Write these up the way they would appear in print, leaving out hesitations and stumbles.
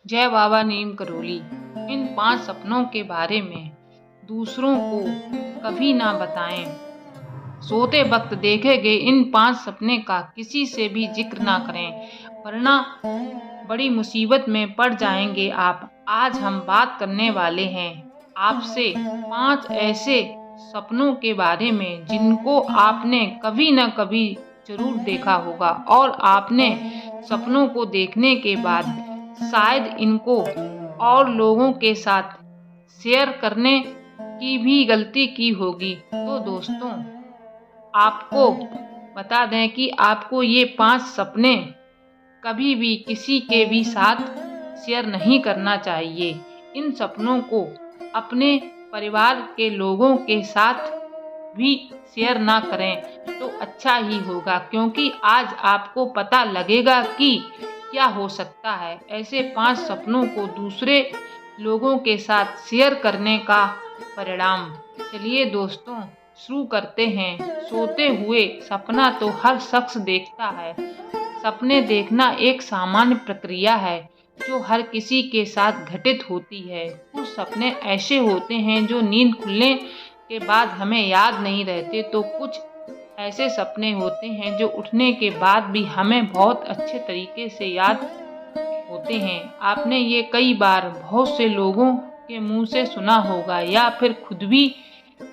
जय बाबा नीम करोली। इन 5 सपनों के बारे में दूसरों को कभी ना बताएं। सोते वक्त देखे गए इन 5 सपने का किसी से भी जिक्र ना करें, वरना बड़ी मुसीबत में पड़ जाएंगे आप। आज हम बात करने वाले हैं आपसे 5 ऐसे सपनों के बारे में जिनको आपने कभी ना कभी जरूर देखा होगा और आपने सपनों को देखने के बाद शायद इनको और लोगों के साथ शेयर करने की भी गलती की होगी। तो दोस्तों, आपको बता दें कि आपको ये 5 सपने कभी भी किसी के भी साथ शेयर नहीं करना चाहिए। इन सपनों को अपने परिवार के लोगों के साथ भी शेयर ना करें तो अच्छा ही होगा, क्योंकि आज आपको पता लगेगा कि क्या हो सकता है ऐसे 5 सपनों को दूसरे लोगों के साथ शेयर करने का परिणाम। चलिए दोस्तों, शुरू करते हैं। सोते हुए सपना तो हर शख्स देखता है। सपने देखना एक सामान्य प्रक्रिया है जो हर किसी के साथ घटित होती है। कुछ सपने ऐसे होते हैं जो नींद खुलने के बाद हमें याद नहीं रहते, तो कुछ ऐसे सपने होते हैं जो उठने के बाद भी हमें बहुत अच्छे तरीके से याद होते हैं। आपने ये कई बार बहुत से लोगों के मुंह से सुना होगा या फिर खुद भी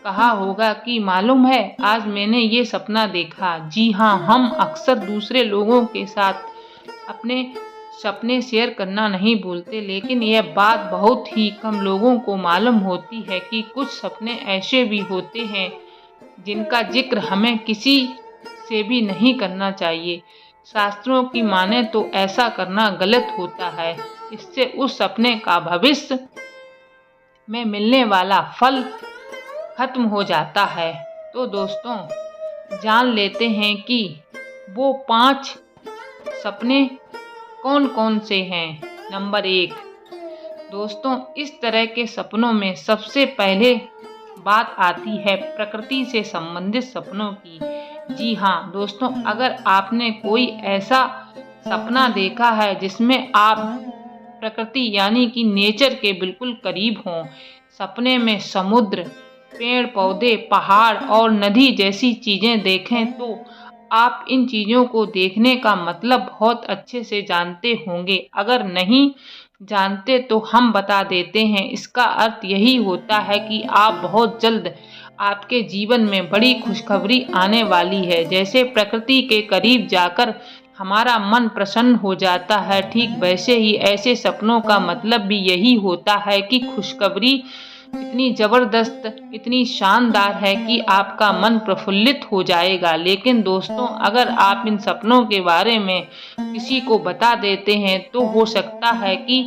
कहा होगा कि मालूम है आज मैंने ये सपना देखा। जी हाँ, हम अक्सर दूसरे लोगों के साथ अपने सपने शेयर करना नहीं भूलते, लेकिन यह बात बहुत ही कम लोगों को मालूम होती है कि कुछ सपने ऐसे भी होते हैं जिनका जिक्र हमें किसी से भी नहीं करना चाहिए। शास्त्रों की माने तो ऐसा करना गलत होता है। इससे उस सपने का भविष्य में मिलने वाला फल खत्म हो जाता है। तो दोस्तों, जान लेते हैं कि वो 5 सपने कौन कौन से हैं। नंबर 1, दोस्तों, इस तरह के सपनों में सबसे पहले बात आती है प्रकृति से संबंधित सपनों की। जी हाँ दोस्तों, अगर आपने कोई ऐसा सपना देखा है जिसमें आप प्रकृति यानी कि नेचर के बिल्कुल करीब हों, सपने में समुद्र, पेड़ पौधे, पहाड़ और नदी जैसी चीजें देखें, तो आप इन चीज़ों को देखने का मतलब बहुत अच्छे से जानते होंगे। अगर नहीं जानते तो हम बता देते हैं। इसका अर्थ यही होता है कि आप बहुत जल्द आपके जीवन में बड़ी खुशखबरी आने वाली है। जैसे प्रकृति के करीब जाकर हमारा मन प्रसन्न हो जाता है, ठीक वैसे ही ऐसे सपनों का मतलब भी यही होता है कि खुशखबरी इतनी ज़बरदस्त, इतनी शानदार है कि आपका मन प्रफुल्लित हो जाएगा। लेकिन दोस्तों, अगर आप इन सपनों के बारे में किसी को बता देते हैं तो हो सकता है कि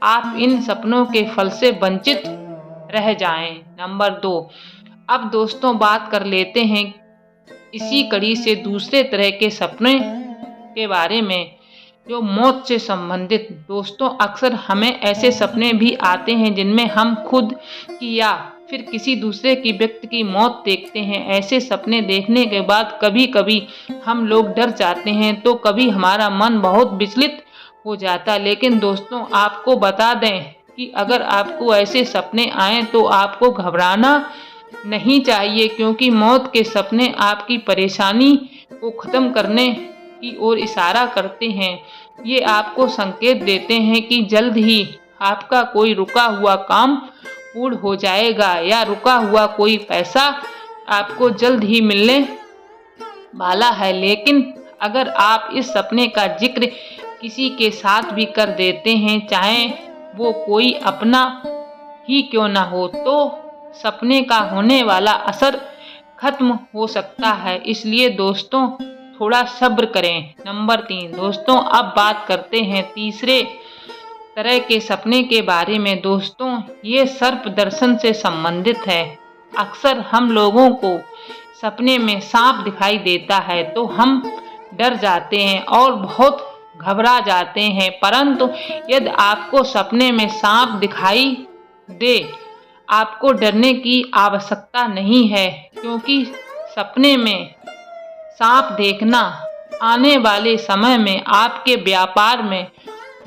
आप इन सपनों के फल से वंचित रह जाएं। नंबर 2, अब दोस्तों बात कर लेते हैं इसी कड़ी से दूसरे तरह के सपने के बारे में जो मौत से संबंधित। दोस्तों, अक्सर हमें ऐसे सपने भी आते हैं जिनमें हम खुद की या फिर किसी दूसरे की व्यक्ति की मौत देखते हैं। ऐसे सपने देखने के बाद कभी कभी हम लोग डर जाते हैं, तो कभी हमारा मन बहुत विचलित हो जाता है। लेकिन दोस्तों, आपको बता दें कि अगर आपको ऐसे सपने आए तो आपको घबराना नहीं चाहिए, क्योंकि मौत के सपने आपकी परेशानी को ख़त्म करने की ओर इशारा करते हैं। ये आपको संकेत देते हैं कि जल्द ही आपका कोई रुका हुआ काम पूर्ण हो जाएगा या रुका हुआ कोई पैसा आपको जल्द ही मिलने वाला है। लेकिन अगर आप इस सपने का जिक्र किसी के साथ भी कर देते हैं, चाहे वो कोई अपना ही क्यों ना हो, तो सपने का होने वाला असर खत्म हो सकता है। इसलिए दोस्तों, थोड़ा सब्र करें। नंबर 3, दोस्तों, अब बात करते हैं तीसरे तरह के सपने के बारे में। दोस्तों, ये सर्प दर्शन से संबंधित है। अक्सर हम लोगों को सपने में सांप दिखाई देता है तो हम डर जाते हैं और बहुत घबरा जाते हैं, परंतु यदि आपको सपने में सांप दिखाई दे, आपको डरने की आवश्यकता नहीं है, क्योंकि सपने में सांप देखना आने वाले समय में आपके व्यापार में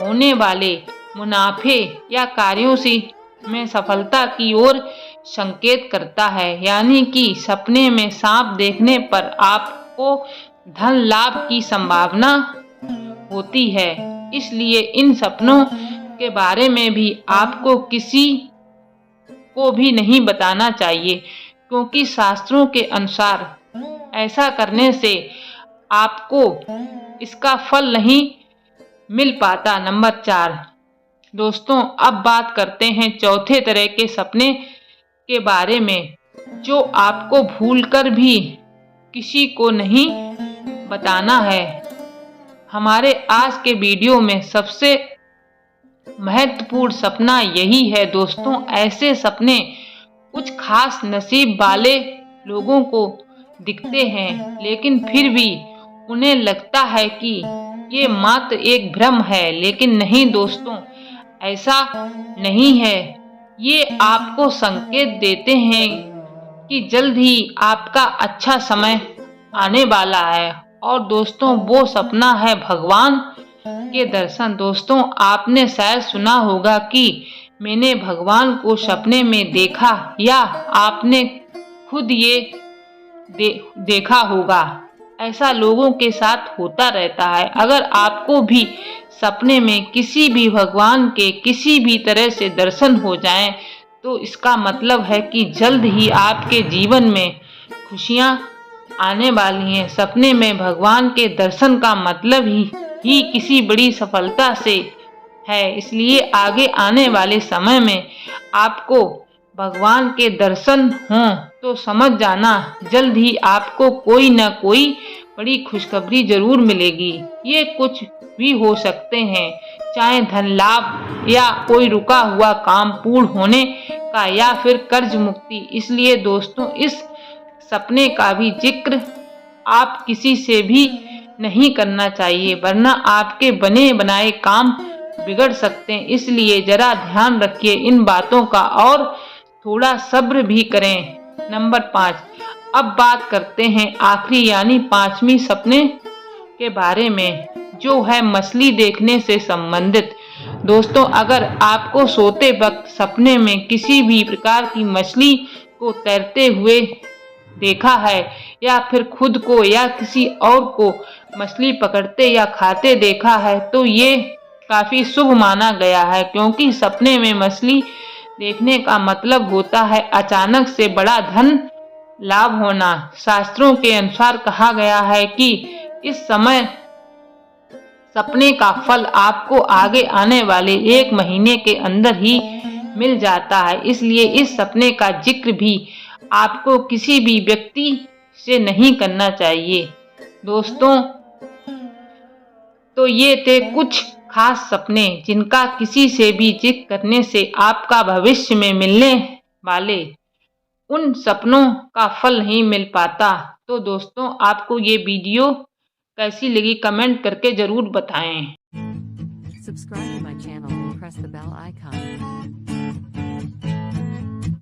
होने वाले मुनाफे या कार्यों से में सफलता की ओर संकेत करता है। यानी कि सपने में सांप देखने पर आपको धन लाभ की संभावना होती है। इसलिए इन सपनों के बारे में भी आपको किसी को भी नहीं बताना चाहिए, क्योंकि शास्त्रों के अनुसार ऐसा करने से आपको इसका फल नहीं मिल पाता। नंबर 4 दोस्तों, अब बात करते हैं चौथे तरह के सपने के बारे में, जो आपको भूलकर भी किसी को नहीं बताना है। हमारे आज के वीडियो में सबसे महत्वपूर्ण सपना यही है दोस्तों। ऐसे सपने कुछ खास नसीब वाले लोगों को दिखते हैं, लेकिन फिर भी उन्हें लगता है कि ये मात्र एक भ्रम है। लेकिन नहीं दोस्तों, ऐसा नहीं है। ये आपको संकेत देते हैं कि जल्द ही आपका अच्छा समय आने वाला है। और दोस्तों, वो सपना है भगवान के दर्शन। दोस्तों, आपने शायद सुना होगा कि मैंने भगवान को सपने में देखा, या आपने खुद ये देखा होगा। ऐसा लोगों के साथ होता रहता है। अगर आपको भी सपने में किसी भी भगवान के किसी भी तरह से दर्शन हो जाएं, तो इसका मतलब है कि जल्द ही आपके जीवन में खुशियां आने वाली हैं। सपने में भगवान के दर्शन का मतलब ही किसी बड़ी सफलता से है। इसलिए आगे आने वाले समय में आपको भगवान के दर्शन हों तो समझ जाना, जल्द ही आपको कोई न कोई बड़ी खुशखबरी जरूर मिलेगी। ये कुछ भी हो सकते हैं, चाहे धन लाभ या कोई रुका हुआ काम पूर्ण होने का, या फिर कर्ज मुक्ति। इसलिए दोस्तों, इस सपने का भी जिक्र आप किसी से भी नहीं करना चाहिए, वरना आपके बने बनाए काम बिगड़ सकते हैं। इसलिए जरा ध्यान रखिए इन बातों का, और थोड़ा सब्र भी करें। नंबर 5, अब बात करते हैं आखिरी यानी 5वीं सपने के बारे में, जो है मछली देखने से संबंधित। दोस्तों, अगर आपको सोते वक्त सपने में किसी भी प्रकार की मछली को तैरते हुए देखा है, या फिर खुद को या किसी और को मछली पकड़ते या खाते देखा है, तो ये काफी शुभ माना गया है, क्योंकि सपने में मछली देखने का मतलब होता है अचानक से बड़ा धन लाभ होना। शास्त्रों के अनुसार कहा गया है कि इस समय सपने का फल आपको आगे आने वाले 1 महीने के अंदर ही मिल जाता है। इसलिए इस सपने का जिक्र भी आपको किसी भी व्यक्ति से नहीं करना चाहिए। दोस्तों, तो ये थे कुछ खास सपने जिनका किसी से भी जिक्र करने से आपका भविष्य में मिलने वाले उन सपनों का फल नहीं मिल पाता। तो दोस्तों, आपको ये वीडियो कैसी लगी कमेंट करके जरूर बताएं। Subscribe to my channel and press the bell icon.